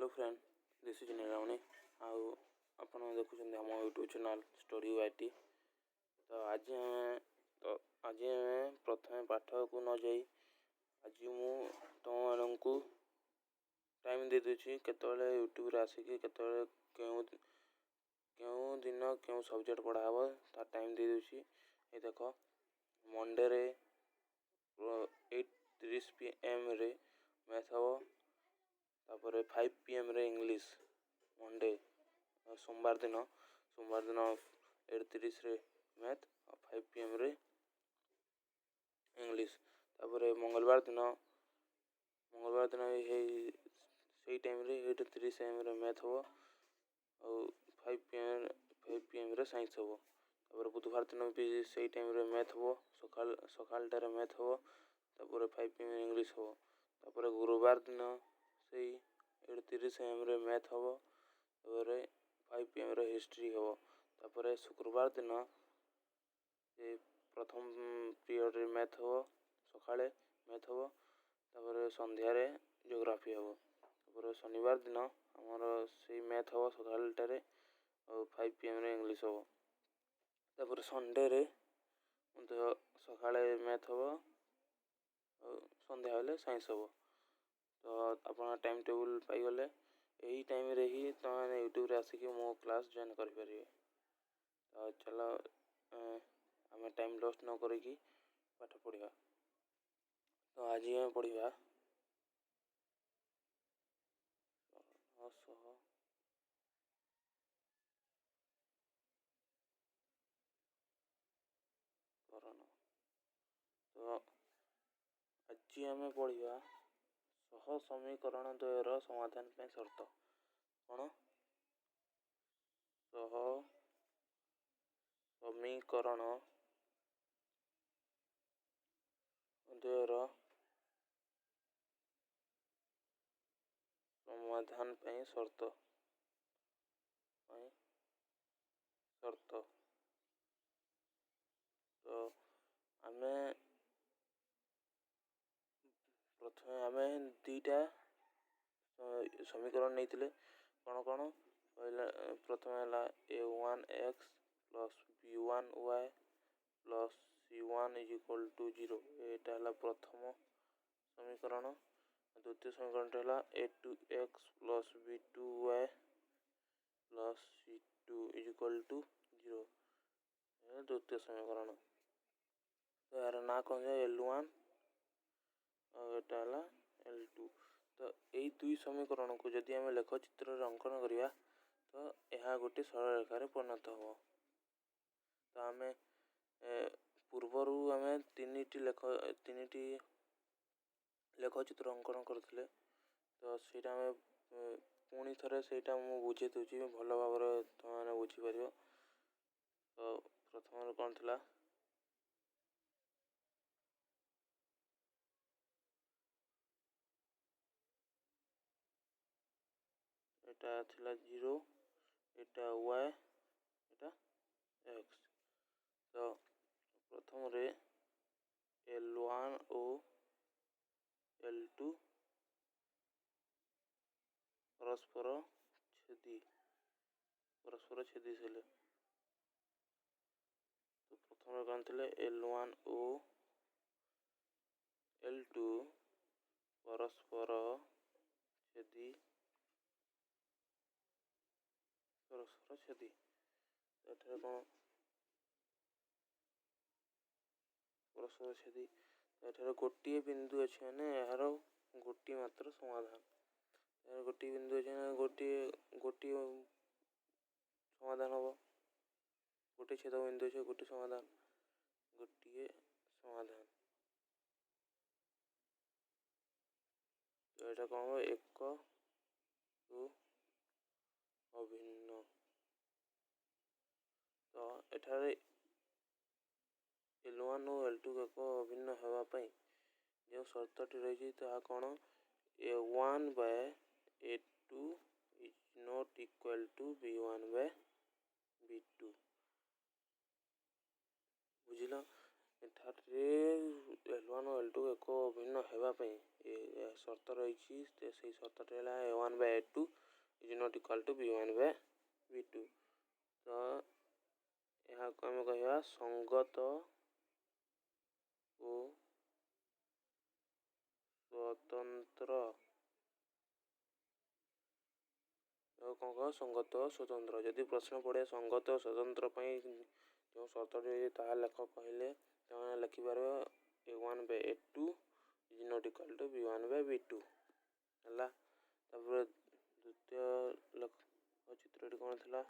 Hello friend, this is नीलावणी आउ आपण देखुछन हम यूट्यूब चैनल स्टडी वाईटी। तो आज प्रथम पाठ को न जाई आज मु तुमको टाइम दे दूची केतले यूट्यूब रे आसिकी केतले केउ दिन केउ सब्जेक्ट पढ़ाबो ता टाइम दे दूची। ए देखो मंडे रे 8:30 PM रे मैथ हबो, तापर 5 PM रे इंग्लिश मंडे। सोमवार दिन 8:30 रे मैथ और 5 PM रे इंग्लिश। तापर मंगलवार दिन सही टाइम रे 8:30 AM रे मैथ हबो और 5 PM रे साइंस हबो। तापर बुधवार दिन भी सही टाइम रे मैथ हबो, सकाल टारे मैथ हबो, तापर 5 PM इंग्लिश हबो। तापर गुरुवार दिन सही 8:30 AM रे मैथ हबो और 5 PM रे हिस्ट्री हबो। तापर शुक्रवार दिन प्रथम पीरियड रे मैथ हबो, सकाळे मैथ हबो, तापर संध्या रे ज्योग्राफी हबो। तापर शनिवार दिन हमर सही मैथ हबो सकाळ टारे और 5 PM रे इंग्लिश हबो। तापर संडे रे सकाळे मैथ हबो और संध्या बेले साइंस हबो। तो अपन टाइम टेबल पाई गले यही टाइम रे ही तुम यूट्यूब रे आसिक मो क्लास जॉइन कर पारे। तो चलो आम टाइम लॉस्ट न करिकी पाठ पढ़ा। तो आज हम पढ़ा तो आज आम पढ़ा सह समीकरण द्वयर समाधान पे शर्त। कौन सह समीकरण द्वयर समाधान पे शर्त तो आमे प्रथम आम दीटा समीकरण नहीं कौन कौन पहला प्रथम है a1x plus b1y plus c1 is equal to 0। यहाँ है प्रथम समीकरण। द्वितीय समीकरण है a2x plus b2y plus c2 is equal to 0। द्वितीय समीकरण। तो यार ना कौन है L1 और यहाँ है L2। तो यही दुई समीकरण को जदि आम लेख चित्र अंकन करिया तो यह गोटे सरल रेखार परिणत हो। तो आम पूर्वर आम तीन लेख चित्र अंकन करते। तो सीटा आम पुणी थे से बुझे दूसरी भल भाव तुम बुझीपर। तो प्रथम कौन थी एटा थिला 0, एटा y, एटा x। तो प्रथम रे L1 और L2 परस्पर छेदी से। तो प्रथम कौन थे L1 और L2 परस्पर छेदी कौन परस्पर छेदी गोटे बिंदु अच्छे मैंने यार गोटे मात्र समाधान। यार गोटे बिंदु अच्छे गोटे समाधान हम गोटे छेद बिंदु अच्छे गोटे समाधान तो यहाँ कौन हम एक अभिन्न। तो एठारे L1 और L2 एक अभिन्न होगापाई जो शर्तटी रही कौन A1 by A2 is not equal to B1 by B2। बुझल ଏଠାରେ L1 ଓ L2 ଏକ ଭିନ୍ନ ହେବା ପାଇଁ ସର୍ତ୍ତ ରହିଛି। ସେଇ ସର୍ତ୍ତଟି ହେଲା A1/A2 is not equal to B1/B2। ତ ଏହାକୁ ଆମେ କହିବା ସଙ୍ଗତ ଓ ସ୍ୱତନ୍ତ୍ର। ଆଉ କ'ଣ କହିବା ସଙ୍ଗତ ଓ ସ୍ୱତନ୍ତ୍ର। ଯଦି ପ୍ରଶ୍ନ ପଡ଼େ ସଙ୍ଗତ ଓ ସ୍ୱତନ୍ତ୍ର ପାଇଁ ଯେଉଁ ସର୍ତ୍ତଟି ତାହା ଲେଖ କହିଲେ ସେମାନେ ଲେଖିପାରିବ A1/A2 is not equal to B1/B2 ହେଲା। ତାପରେ ଦ୍ୱିତୀୟ ଚିତ୍ରଟି କ'ଣ ଥିଲା?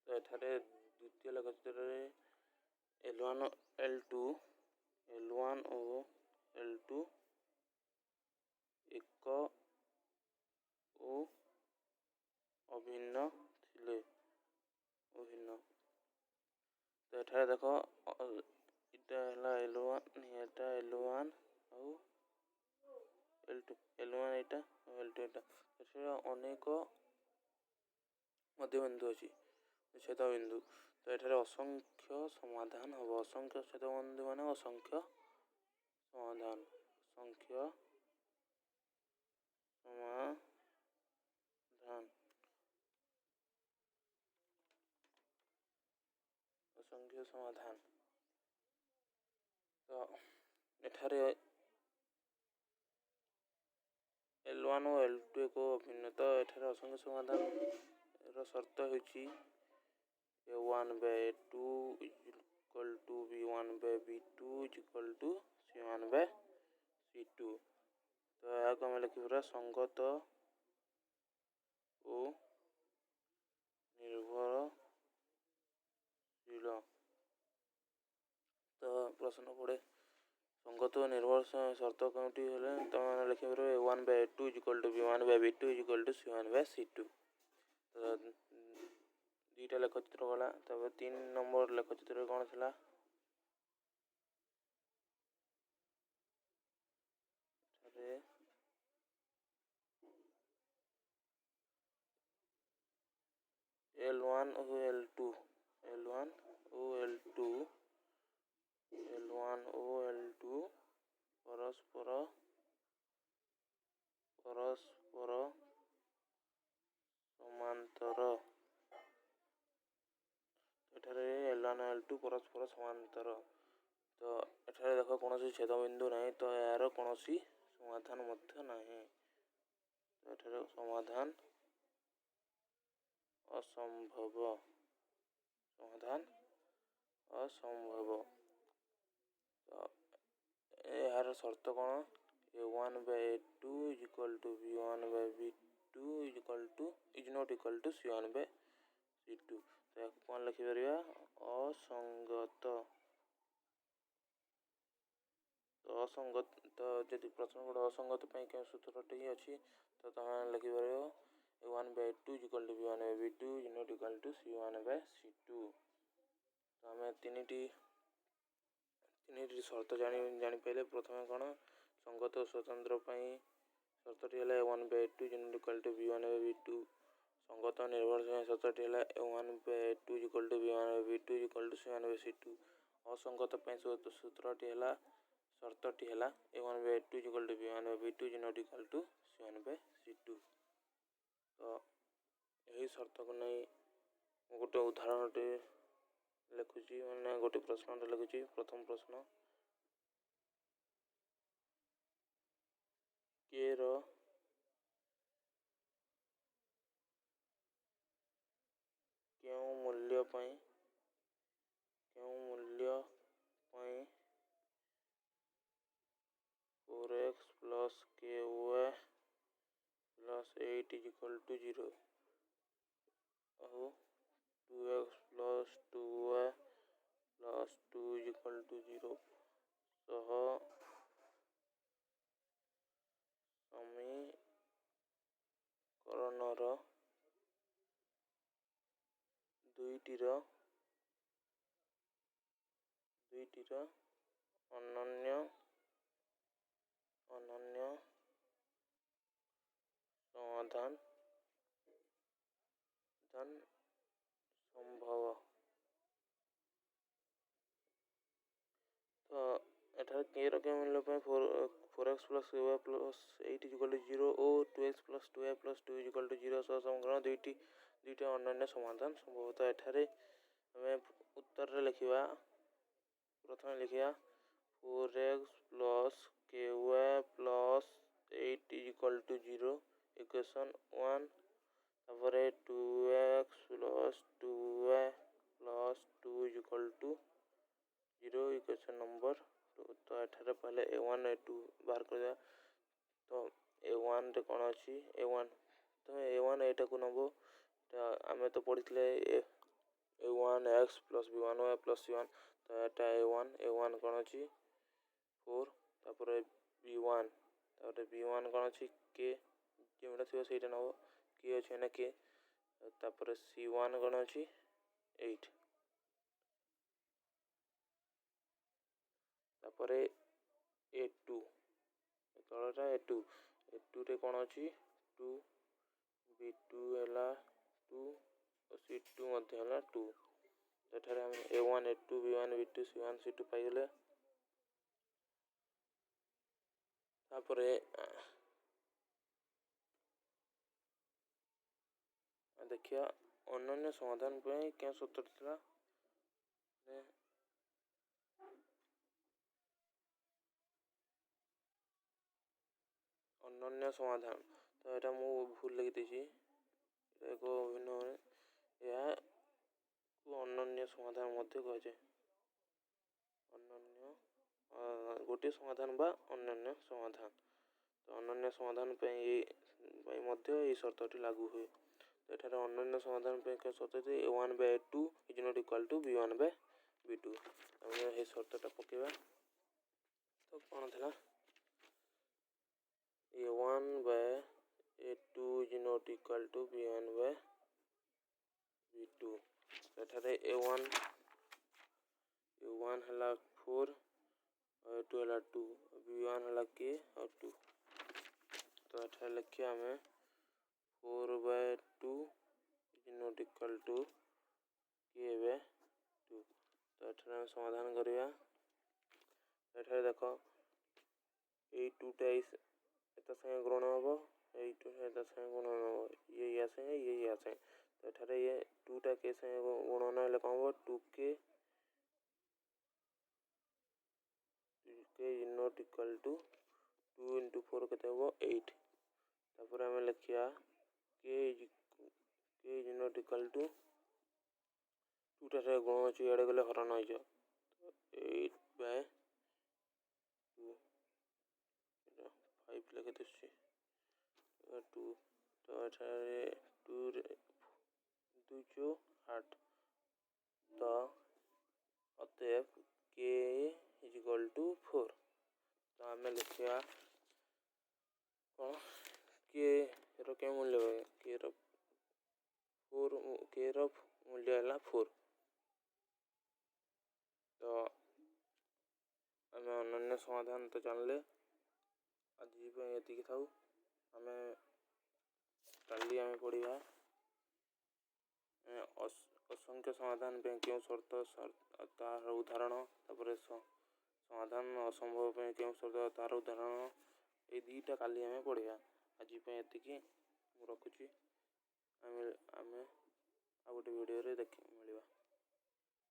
ତ ଏଠାରେ ଦ୍ୱିତୀୟ ଲେଖଚିତ୍ରରେ L1 ଓ L2 ଏକ ଓ ଅଭିନ୍ନ ଥିଲେ। ତ ଏଠାରେ ଦେଖ ଏଇଟା ହେଲା L1 ଆଉ L2 ଏଇଟା ଆଉ L2 ଏଇଟା। ଏଠାରେ ଅନେକ ମଧ୍ୟବିନ୍ଦୁ ଅଛି ଛେଦବିନ୍ଦୁ। ତ ଏଠାରେ ଅସଂଖ୍ୟ ସମାଧାନ ହେବ। ଅସଂଖ୍ୟ ଛେଦବିନ୍ଦୁ ମାନେ ଅସଂଖ୍ୟ ସମାଧାନ। ଅସଂଖ୍ୟ ସମାଧାନ। ତ ଏଠାରେ L1 ଓ L2 ଏକ ଭିନ୍ନ। ତ ଏଠାରେ ଅସଂଖ୍ୟ ସମାଧାନର ସର୍ତ୍ତ ହେଉଛି A1/A2 equal to B1/B2 equal to C1/C2। ତ ଏହାକୁ ଆମେ ଲେଖିପାରିବା ସଙ୍ଗତ ଓ ନିର୍ଭରଶୀଳ। ତ ପ୍ରଶ୍ନ ପଡ଼େ ସଙ୍ଗତ ଓ ନିର୍ଭରଶୀଳ ସର୍ତ୍ତ କେଉଁଠି ହେଲେ ତୁମେ ଲେଖିପାରିବ A1/A2 equal to B1/B2 equal to C1/C2। ତ ଦୁଇଟା ଲେଖଚିତ୍ର ଗଲା। ତାପରେ 3 ନମ୍ବର ଲେଖଚିତ୍ରରେ କ'ଣ ଥିଲା? L1 ଓ L2 ପରସ୍ପର ସମାନ୍ତର। ଏଠାରେ L1 ଓ L2 ପରସ୍ପର ସମାନ୍ତର। ତ ଏଠାରେ ଦେଖ କୌଣସି ଛେଦବିନ୍ଦୁ ନାହିଁ। ତ ଏହାର କୌଣସି ସମାଧାନ ମଧ୍ୟ ନାହିଁ। ତ ଏଠାରେ ସମାଧାନ ଅସମ୍ଭବ। ତ ଏହାର ସର୍ତ୍ତ କ'ଣ? A1/A2 equal to B1/B2 is not equal to C1/C2। ତ ଏହାକୁ କ'ଣ ଲେଖିପାରିବା? ଅସଙ୍ଗତ। ତ ଯଦି ପ୍ରଶ୍ନ ପଡ଼େ ଅସଙ୍ଗତ ପାଇଁ କେଉଁ ସୂତ୍ରଟି ଅଛି ତ ତୁମେ ଲେଖିପାରିବ A1/A2 equal to B1/B2 is not equal to C1/C2। ତ ଆମେ ତିନିଟି ସର୍ତ୍ତ ଜାଣିପାରିଲେ। ପ୍ରଥମେ କ'ଣ ସଙ୍ଗତ ଓ ସ୍ୱତନ୍ତ୍ର ପାଇଁ ସର୍ତ୍ତଟି ହେଲା A1/A2 is not equal to B1/B2। ସଙ୍ଗତ ନିର୍ଭରଶୀଳ ସର୍ତ୍ତଟି ହେଲା A1/A2 equal to B1/B2 equal to C1/C2। ଅସଙ୍ଗତ ପାଇଁ ସର୍ତ୍ତଟି ହେଲା A1/A2 equal to B1/B2 is not equal to C1/C2। ତ ଏହି ସର୍ତ୍ତକୁ ନେଇ ମୁଁ ଗୋଟେ ଉଦାହରଣଟେ ଲେଖୁଛି, ମାନେ ଗୋଟେ ପ୍ରଶ୍ନଟେ ଲେଖୁଛି। ପ୍ରଥମ ପ୍ରଶ୍ନ, Kର କେଉଁ ମୂଲ୍ୟ ପାଇଁ 4x plus ky plus 8 is equal to 0 ଆଉ 2x plus 2y plus 2 is equal to 0 ସହ ସମୀକରଣର ଦୁଇଟିର ଦୁଇଟିର ଅନନ୍ୟ ସମାଧାନ ସମ୍ଭବ। ତ ଏଠାରେ କେର କେ ମୂଲ୍ୟ ପାଇଁ 4x + 2y + 8 = 0 ଓ 2x + 2y + 2 = 0 ସହ ସମୀକରଣ ଦୁଇଟି ଅନନ୍ୟ ସମାଧାନ ସମ୍ଭବ। ତ ଏଠାରେ ଆମେ ଉତ୍ତରରେ ଲେଖିବା, ପ୍ରଥମେ ଲେଖିବା 4x + ky + 8 = 0 ଇକ୍ୱେସନ୍ 1। ତାପରେ 2x + 2y + 2 = 0 ଇକ୍ୱେସନ୍ ନମ୍ବର 2। ତ ଏଠାରେ ପहले a1 a2 ବାହାର କରିବା। ତ a1ରେ କ'ଣ ଅଛି, a1 ତୁମେ a1 ଏଇଟାକୁ ନେବ। ଆମେ ତ ପଢ଼ିଥିଲେ a1 x + b1 y + c1। ତ ଏଟା a1 କ'ଣ ଅଛି 4। ତାପରେ b1 କ'ଣ ଅଛି k, ଯେଉଁଟା ଥିବ ସେଇଟା ନେବ, k ଅଛି ନା k। ତାପରେ c1 କ'ଣ ଅଛି 8। ତାପରେ a2 ତଳଟା a2ରେ କ'ଣ ଅଛି 2, b2 ହେଲା 2 ଓ c2 ମଧ୍ୟ ହେଲା 2। ଏଠାରେ ଆମେ a1 a2 b1 b2 c1 c2 ପାଇଗଲେ। ତାପରେ ଦେଖିବା ଅନନ୍ୟ ସମାଧାନ ପାଇଁ କେଉଁ ସୂତ୍ର ଥିଲା। ଅନନ୍ୟ ସମାଧାନ, ତ ଏଇଟା ମୁଁ ଭୁଲ ଲେଖିଦେଇଛି, ଏକ ଭିନ୍ନ ଏହାକୁ ଅନନ୍ୟ ସମାଧାନ ମଧ୍ୟ କୁହାଯାଏ। ଗୋଟିଏ ସମାଧାନ ବା ଅନନ୍ୟ ସମାଧାନ। ତ ଅନନ୍ୟ ସମାଧାନ ପାଇଁ ମଧ୍ୟ ଏହି ସର୍ତ୍ତଟି ଲାଗୁ ହୁଏ। ତ ଏଠାରେ ଅନନ୍ୟ ସମାଧାନ ପାଇଁ କେଉଁ ସର୍ତ୍ତ ଅଛି a1/a2 = b1/b2। ଆମେ ଏହି ସର୍ତ୍ତଟା ପକେଇବା। ତ କ'ଣ ଥିଲା a1/a2 = b1/b2। ଏଠାରେ a1 ହେଲା 4 ଆଉ a2 ହେଲା 2, b1 ହେଲା k ଆଉ 2। ତ ଏଠାରେ ଲେଖିବା ଆମେ 4/2 = k/2। ତ ଏଠାରେ ଆମେ ସମାଧାନ କରିବା। ଏଠାରେ ଦେଖ ଏଇ 2ଟା ଏଟା ସାଙ୍ଗେ ଗୁଣନ ହେବ, ଏଇ 2ଟା ଏଟା ସାଙ୍ଗେ ଗୁଣନ ହେବ, ଇଏ ୟା ସାଙ୍ଗେ। ତ ଏଠାରେ 2ଟା k ସାଙ୍ଗେ ଗୁଣନ ହେଲେ କ'ଣ ହେବ 2k = 2 × 4 କେତେ ହେବ 8। ତାପରେ ଆମେ ଲେଖିବା k = 2ଟାରେ ଗୁଣ ଅଛି, ଇଆଡ଼େ ଗଲେ ହରଣ ହେଇଯିବ। 8/2 5 ଲେଖି ଦିଶୁଛି 2। ତ ଏଠାରେ 2 × 8। ତ ଅତଏବ k = 4। ତ ଆମେ ଲେଖିବା କ'ଣ kର କେଉଁ ମୂଲ୍ୟ ପାଇବା, kର ମୂଲ୍ୟ ହେଲା 4। ତ ଆମେ ଅନନ୍ୟ ସମାଧାନ ତ ଜାଣିଲେ, ଆଜି ପାଇଁ ଏତିକି ଥାଉ। କାଲି ଆମେ ପଢ଼ିବା ଅସଂଖ୍ୟ ସମାଧାନ ପାଇଁ କେଉଁ ସର୍ତ୍ତ, ତାହାର ଉଦାହରଣ। ତାପରେ ସମାଧାନ ଅସମ୍ଭବ ପାଇଁ କେଉଁ ସର୍ତ୍ତ, ତାହାର ଉଦାହରଣ। ଏଇ ଦୁଇଟା କାଲି ଆମେ ପଢ଼ିବା। ଆଜି ପାଇଁ ଏତିକି, ମୁଁ ରଖୁଛି। ଆମେ ଆଉ ଗୋଟେ ଭିଡ଼ିଓରେ ମିଳିବା।